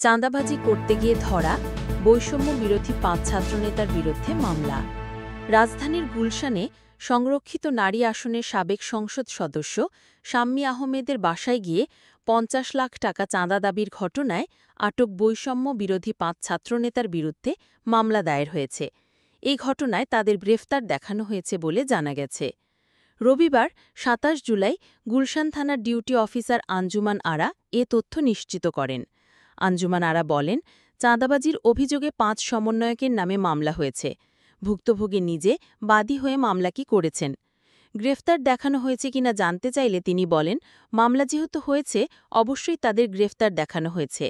চাঁদাবাজি করতে গিয়ে ধরা, বৈষম্য বিরোধী ৫ ছাত্রনেতার বিরুদ্ধে মামলা। রাজধানীর গুলশানে সংরক্ষিত নারী আসনের সাবেক সংসদ সদস্য শাম্মী আহমেদের বাসায় গিয়ে ৫০ লাখ টাকা চাঁদা দাবির ঘটনায় আটক বৈষম্য বিরোধী ৫ ছাত্রনেতার বিরুদ্ধে মামলা দায়ের হয়েছে। এই ঘটনায় তাদের গ্রেফতার দেখানো হয়েছে বলে জানা গেছে। রবিবার ২৭ জুলাই গুলশান থানার ডিউটি অফিসার আঞ্জুমান আরা এ তথ্য নিশ্চিত করেন। আঞ্জুমান আরা বলেন, চাঁদাবাজির অভিযোগে ৫ সমন্বয়কের নামে মামলা হয়েছে। ভুক্তভোগী নিজে বাদী হয়ে মামলাটি করেছেন। গ্রেফতার দেখানো হয়েছে কিনা জানতে চাইলে তিনি বলেন, মামলা যেহেতু হয়েছে অবশ্যই তাদের গ্রেফতার দেখানো হয়েছে।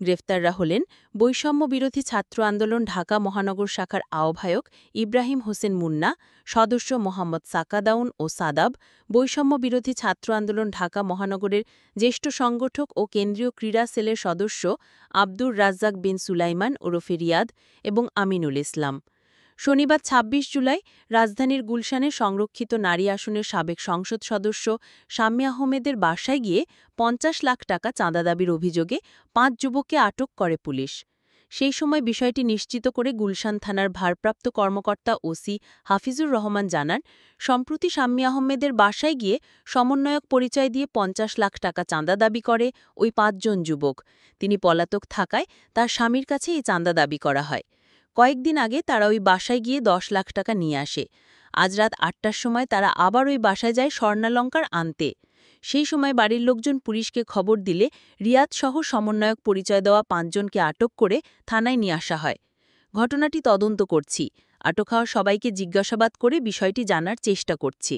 গ্রেফতাররা হলেন বৈষম্য বিরোধী ছাত্র আন্দোলন ঢাকা মহানগর শাখার আহ্বায়ক ইব্রাহিম হোসেন মুন্না, সদস্য মোহাম্মদ সাকাদাউন ও সাদাব, বৈষম্য বিরোধী ছাত্র আন্দোলন ঢাকা মহানগরের জ্যেষ্ঠ সংগঠক ও কেন্দ্রীয় ক্রীড়া সেলের সদস্য আব্দুর রাজ্জাক বিন সুলাইমান ওরফে রিয়াদ এবং আমিনুল ইসলাম। শনিবার ২৬ জুলাই রাজধানীর গুলশানে সংরক্ষিত নারী আসনের সাবেক সংসদ সদস্য শাম্মী আহমেদের বাসায় গিয়ে ৫০ লাখ টাকা চাঁদা দাবির অভিযোগে ৫ যুবককে আটক করে পুলিশ। সেই সময় বিষয়টি নিশ্চিত করে গুলশান থানার ভারপ্রাপ্ত কর্মকর্তা ওসি হাফিজুর রহমান জানান, সম্প্রতি শাম্মী আহমেদের বাসায় গিয়ে সমন্বয়ক পরিচয় দিয়ে ৫০ লাখ টাকা চাঁদা দাবি করে ওই ৫ জন যুবক। তিনি পলাতক থাকায় তার স্বামীর কাছে এই চাঁদা দাবি করা হয়। কয়েকদিন আগে তারা ওই বাসায় গিয়ে ১০ লাখ টাকা নিয়ে আসে। আজ রাত ৮টার সময় তারা আবার ওই বাসায় যায় স্বর্ণালঙ্কার আনতে। সেই সময় বাড়ির লোকজন পুলিশকে খবর দিলে রিয়াদসহ সমন্বয়ক পরিচয় দেওয়া ৫ জনকে আটক করে থানায় নিয়ে আসা হয়। ঘটনাটি তদন্ত করছি। আটক হওয়া সবাইকে জিজ্ঞাসাবাদ করে বিষয়টি জানার চেষ্টা করছি।